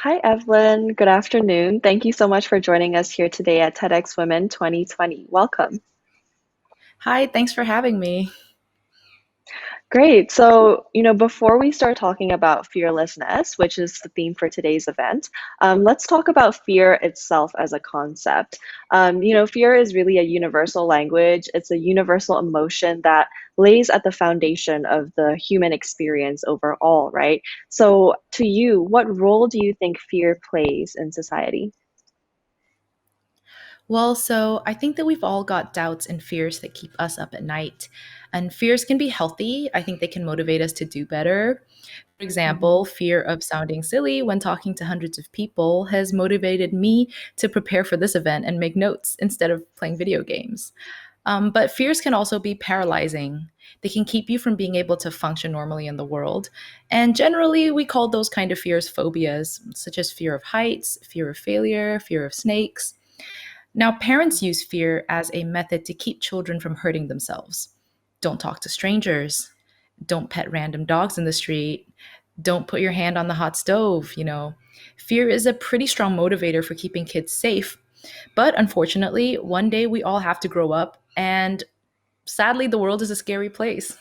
Hi, Evelyn. Good afternoon. Thank you so much for joining us here today at TEDx Women 2020. Welcome. Hi, thanks for having me. Great. Before we start talking about fearlessness, which is the theme for today's event, let's talk about fear itself as a concept. Fear is really a universal language. It's a universal emotion that lays at the foundation of the human experience overall, right? So, to you, what role do you think fear plays in society? So I think that we've all got doubts and fears that keep us up at night. And fears can be healthy. I think they can motivate us to do better. For example, fear of sounding silly when talking to hundreds of people has motivated me to prepare for this event and make notes instead of playing video games. But fears can also be paralyzing. They can keep you from being able to function normally in the world. And generally, we call those kind of fears phobias, such as fear of heights, fear of failure, fear of snakes. Now, parents use fear as a method to keep children from hurting themselves. Don't talk to strangers. Don't pet random dogs in the street. Don't put your hand on the hot stove. Fear is a pretty strong motivator for keeping kids safe. But unfortunately, one day we all have to grow up, and sadly, the world is a scary place.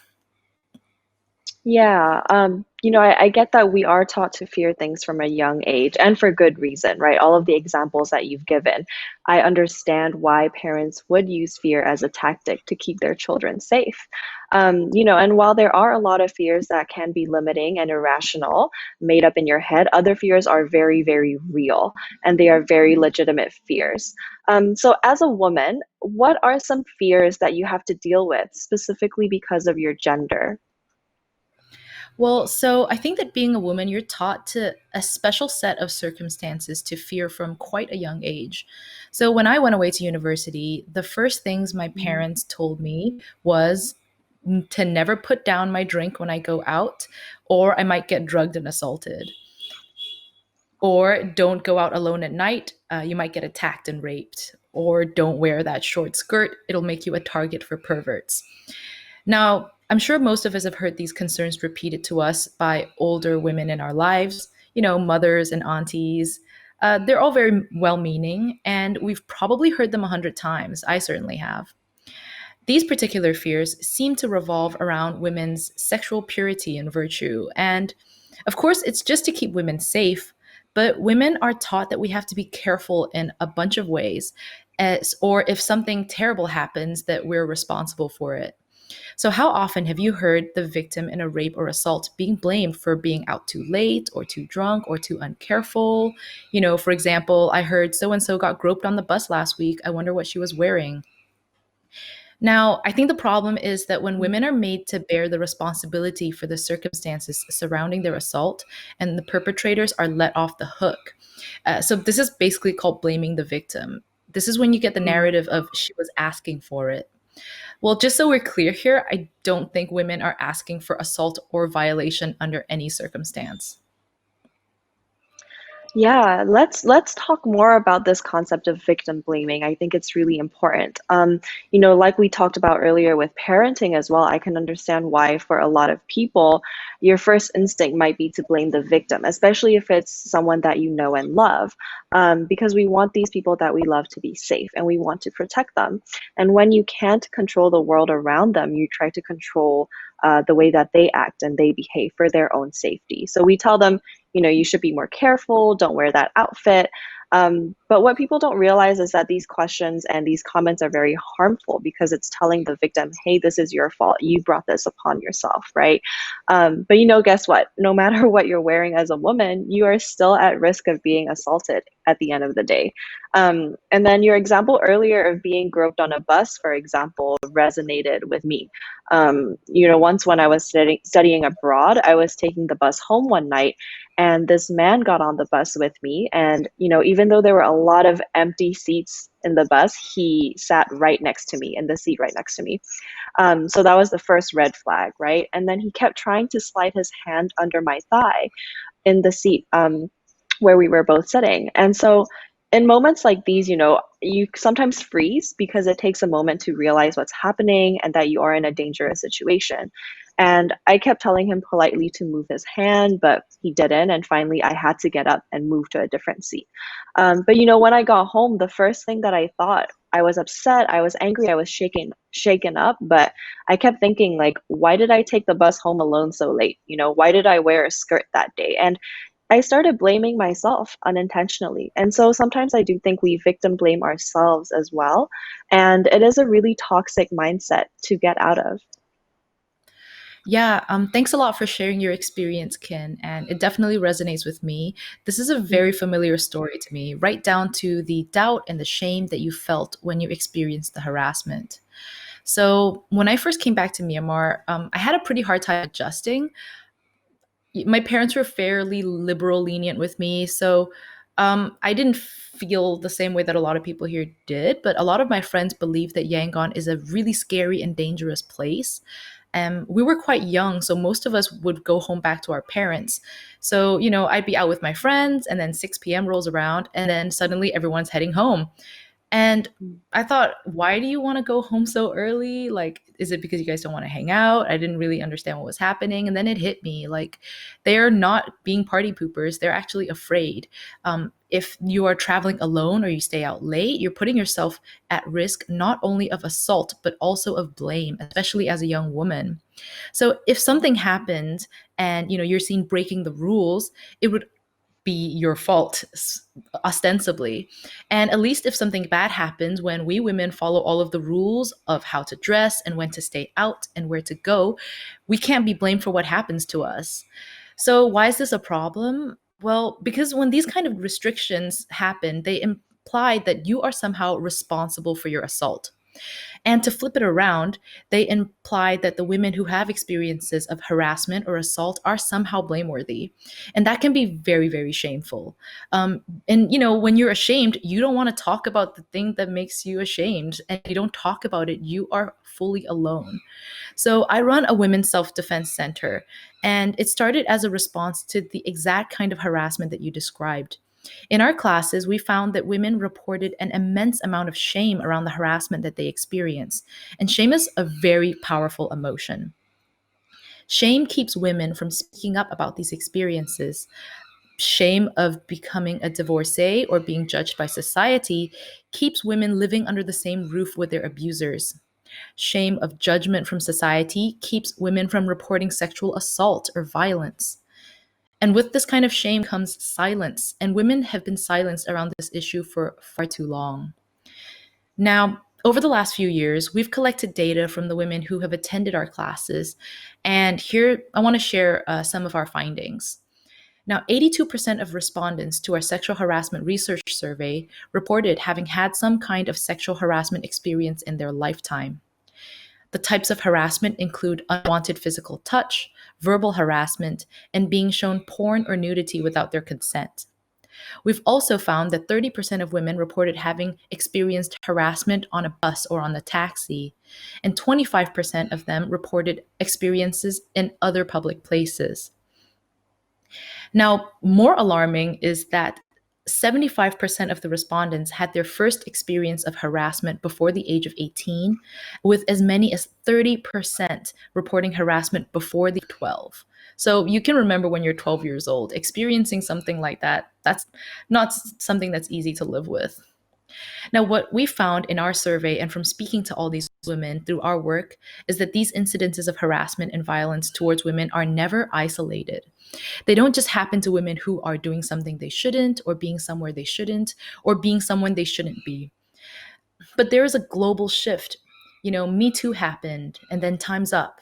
Yeah, I get that we are taught to fear things from a young age and for good reason, right? All of the examples that you've given. I understand why parents would use fear as a tactic to keep their children safe. And while there are a lot of fears that can be limiting and irrational, made up in your head, other fears are very, very real and they are very legitimate fears. So, as a woman, what are some fears that you have to deal with specifically because of your gender? So I think that being a woman, you're taught to a special set of circumstances to fear from quite a young age. So when I went away to university, the first things my parents told me was to never put down my drink when I go out, or I might get drugged and assaulted. Or don't go out alone at night, you might get attacked and raped. Or don't wear that short skirt, it'll make you a target for perverts. Now, I'm sure most of us have heard these concerns repeated to us by older women in our lives, mothers and aunties. They're all very well meaning, and we've probably heard them 100 times. I certainly have. These particular fears seem to revolve around women's sexual purity and virtue. And of course, it's just to keep women safe, but women are taught that we have to be careful in a bunch of ways, or if something terrible happens, that we're responsible for it. So, how often have you heard the victim in a rape or assault being blamed for being out too late or too drunk or too uncareful? For example, I heard so and so got groped on the bus last week. I wonder what she was wearing. Now, I think the problem is that when women are made to bear the responsibility for the circumstances surrounding their assault and the perpetrators are let off the hook. So, this is basically called blaming the victim. This is when you get the Mm. narrative of she was asking for it. Well, just so we're clear here, I don't think women are asking for assault or violation under any circumstance. Yeah, let's talk more about this concept of victim blaming. I think it's really important. Like we talked about earlier with parenting as well, I can understand why for a lot of people, your first instinct might be to blame the victim, especially if it's someone that you know and love, because we want these people that we love to be safe and we want to protect them. And when you can't control the world around them, you try to control the way that they act and they behave for their own safety. So we tell them, you should be more careful, don't wear that outfit. But what people don't realize is that these questions and these comments are very harmful because it's telling the victim, hey, this is your fault. You brought this upon yourself, right? But guess what? No matter what you're wearing as a woman, you are still at risk of being assaulted at the end of the day. And then your example earlier of being groped on a bus, for example, resonated with me. Once when I was studying abroad, I was taking the bus home one night and this man got on the bus with me. And, even though there were a lot of empty seats in the bus, he sat right next to me in the seat right next to me. So that was the first red flag, right? And then he kept trying to slide his hand under my thigh in the seat where we were both sitting. And so in moments like these, you sometimes freeze because it takes a moment to realize what's happening and that you are in a dangerous situation. And I kept telling him politely to move his hand, but he didn't. And finally, I had to get up and move to a different seat. But when I got home, the first thing that I thought, I was upset, I was angry, I was shaken up, but I kept thinking, like, why did I take the bus home alone so late? Why did I wear a skirt that day? And I started blaming myself unintentionally. And so sometimes I do think we victim blame ourselves as well. And it is a really toxic mindset to get out of. Yeah, thanks a lot for sharing your experience, Ken. And it definitely resonates with me. This is a very familiar story to me, right down to the doubt and the shame that you felt when you experienced the harassment. So, when I first came back to Myanmar, I had a pretty hard time adjusting. My parents were fairly liberal, lenient with me. So, I didn't feel the same way that a lot of people here did. But a lot of my friends believe that Yangon is a really scary and dangerous place. We were quite young, so most of us would go home back to our parents. So, I'd be out with my friends, and then 6 p.m. rolls around, and then suddenly everyone's heading home. And I thought, why do you want to go home so early? Like, is it because you guys don't want to hang out? I didn't really understand what was happening. And then it hit me like, they're not being party poopers. They're actually afraid. If you are traveling alone or you stay out late, you're putting yourself at risk not only of assault, but also of blame, especially as a young woman. So if something happened and you're seen breaking the rules, it would be your fault ostensibly. And at least if something bad happens, when we women follow all of the rules of how to dress and when to stay out and where to go, we can't be blamed for what happens to us. So why is this a problem? Well, because when these kind of restrictions happen, they imply that you are somehow responsible for your assault. And to flip it around, they imply that the women who have experiences of harassment or assault are somehow blameworthy. And that can be very, very shameful. And, when you're ashamed, you don't want to talk about the thing that makes you ashamed. And if you don't talk about it, you are fully alone. So I run a women's self-defense center, and it started as a response to the exact kind of harassment that you described. In our classes, we found that women reported an immense amount of shame around the harassment that they experience. And shame is a very powerful emotion. Shame keeps women from speaking up about these experiences. Shame of becoming a divorcee or being judged by society keeps women living under the same roof with their abusers. Shame of judgment from society keeps women from reporting sexual assault or violence. And with this kind of shame comes silence, and women have been silenced around this issue for far too long. Now, over the last few years, we've collected data from the women who have attended our classes, and here I want to share some of our findings. Now, 82% of respondents to our sexual harassment research survey reported having had some kind of sexual harassment experience in their lifetime. The types of harassment include unwanted physical touch, verbal harassment, and being shown porn or nudity without their consent. We've also found that 30% of women reported having experienced harassment on a bus or on a taxi, and 25% of them reported experiences in other public places. Now, more alarming is that 75% of the respondents had their first experience of harassment before the age of 18, with as many as 30% reporting harassment before the 12. So you can remember when you're 12 years old, experiencing something like that, that's not something that's easy to live with. Now, what we found in our survey and from speaking to all these women through our work is that these incidences of harassment and violence towards women are never isolated. They don't just happen to women who are doing something they shouldn't, or being somewhere they shouldn't, or being someone they shouldn't be. But there is a global shift. Me Too happened, and then Time's Up.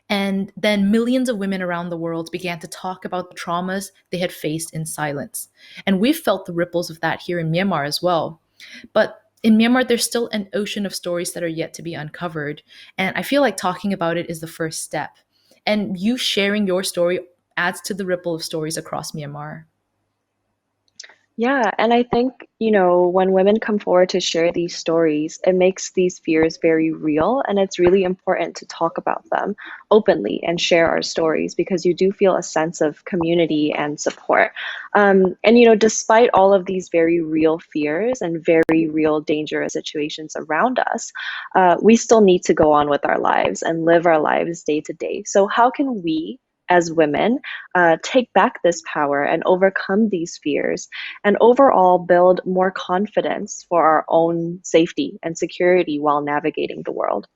And then millions of women around the world began to talk about the traumas they had faced in silence. And we've felt the ripples of that here in Myanmar as well. But in Myanmar, there's still an ocean of stories that are yet to be uncovered. And I feel like talking about it is the first step. And you sharing your story adds to the ripple of stories across Myanmar. Yeah, and I think, when women come forward to share these stories, it makes these fears very real. And it's really important to talk about them openly and share our stories because you do feel a sense of community and support. And, despite all of these very real fears and very real dangerous situations around us, we still need to go on with our lives and live our lives day to day. So, how can we, as women, take back this power and overcome these fears and overall build more confidence for our own safety and security while navigating the world?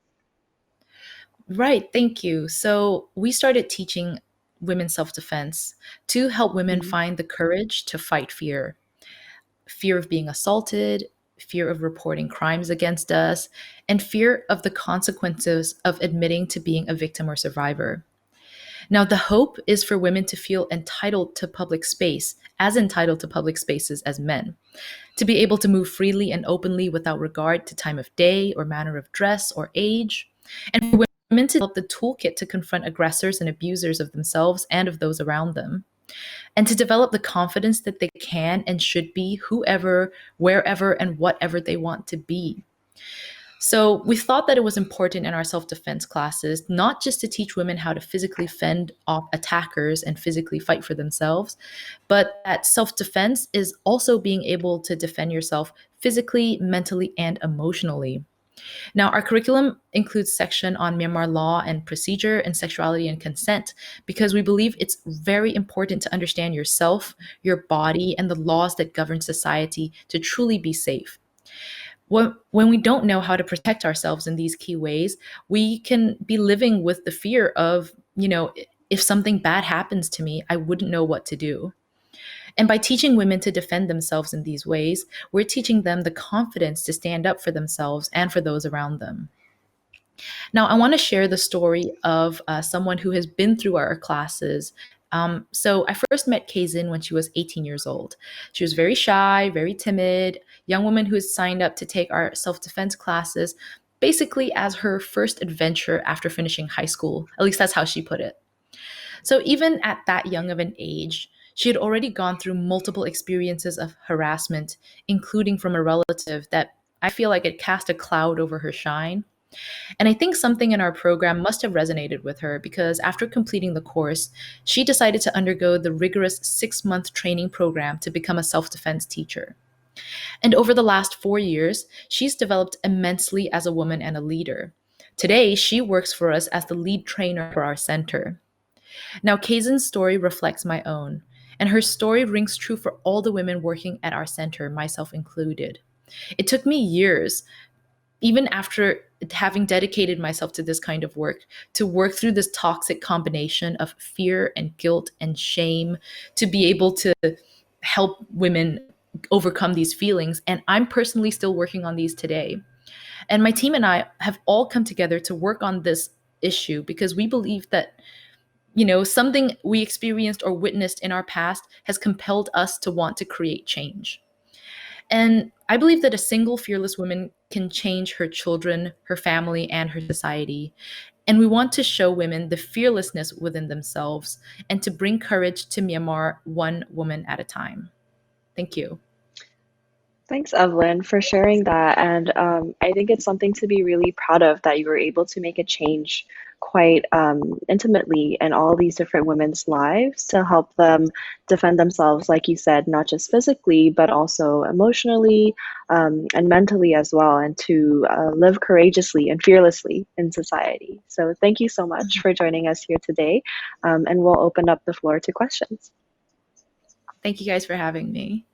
Right, thank you. So we started teaching women self-defense to help women Mhm. find the courage to fight fear. Fear of being assaulted, fear of reporting crimes against us, and fear of the consequences of admitting to being a victim or survivor. Now, the hope is for women to feel entitled to public space, as entitled to public spaces as men, to be able to move freely and openly without regard to time of day or manner of dress or age, and for women to develop the toolkit to confront aggressors and abusers of themselves and of those around them, and to develop the confidence that they can and should be whoever, wherever, and whatever they want to be. So we thought that it was important in our self-defense classes not just to teach women how to physically fend off attackers and physically fight for themselves, but that self-defense is also being able to defend yourself physically, mentally, and emotionally. Now, our curriculum includes section on Myanmar law and procedure and sexuality and consent because we believe it's very important to understand yourself, your body, and the laws that govern society to truly be safe. When we don't know how to protect ourselves in these key ways, we can be living with the fear of, if something bad happens to me, I wouldn't know what to do. And by teaching women to defend themselves in these ways, we're teaching them the confidence to stand up for themselves and for those around them. Now, I want to share the story of someone who has been through our classes. So, I first met Kazin when she was 18 years old. She was very shy, very timid, young woman who has signed up to take our self defense classes basically as her first adventure after finishing high school. At least that's how she put it. So, even at that young of an age, she had already gone through multiple experiences of harassment, including from a relative that I feel like it cast a cloud over her shine. And I think something in our program must have resonated with her because after completing the course, she decided to undergo the rigorous 6-month training program to become a self defense teacher. And over the last 4 years, she's developed immensely as a woman and a leader. Today, she works for us as the lead trainer for our center. Now, Kaizen's story reflects my own, and her story rings true for all the women working at our center, myself included. It took me years, even after having dedicated myself to this kind of work, to work through this toxic combination of fear and guilt and shame, to be able to help women overcome these feelings. And I'm personally still working on these today. And my team and I have all come together to work on this issue because we believe that something we experienced or witnessed in our past has compelled us to want to create change. And I believe that a single fearless woman can change her children, her family, and her society. And we want to show women the fearlessness within themselves and to bring courage to Myanmar one woman at a time. Thank you. Thanks, Evelyn, for sharing that. And I think it's something to be really proud of that you were able to make a change quite intimately in all these different women's lives to help them defend themselves, like you said, not just physically, but also emotionally and mentally as well, and to live courageously and fearlessly in society. So, thank you so much for joining us here today. And we'll open up the floor to questions. Thank you guys for having me.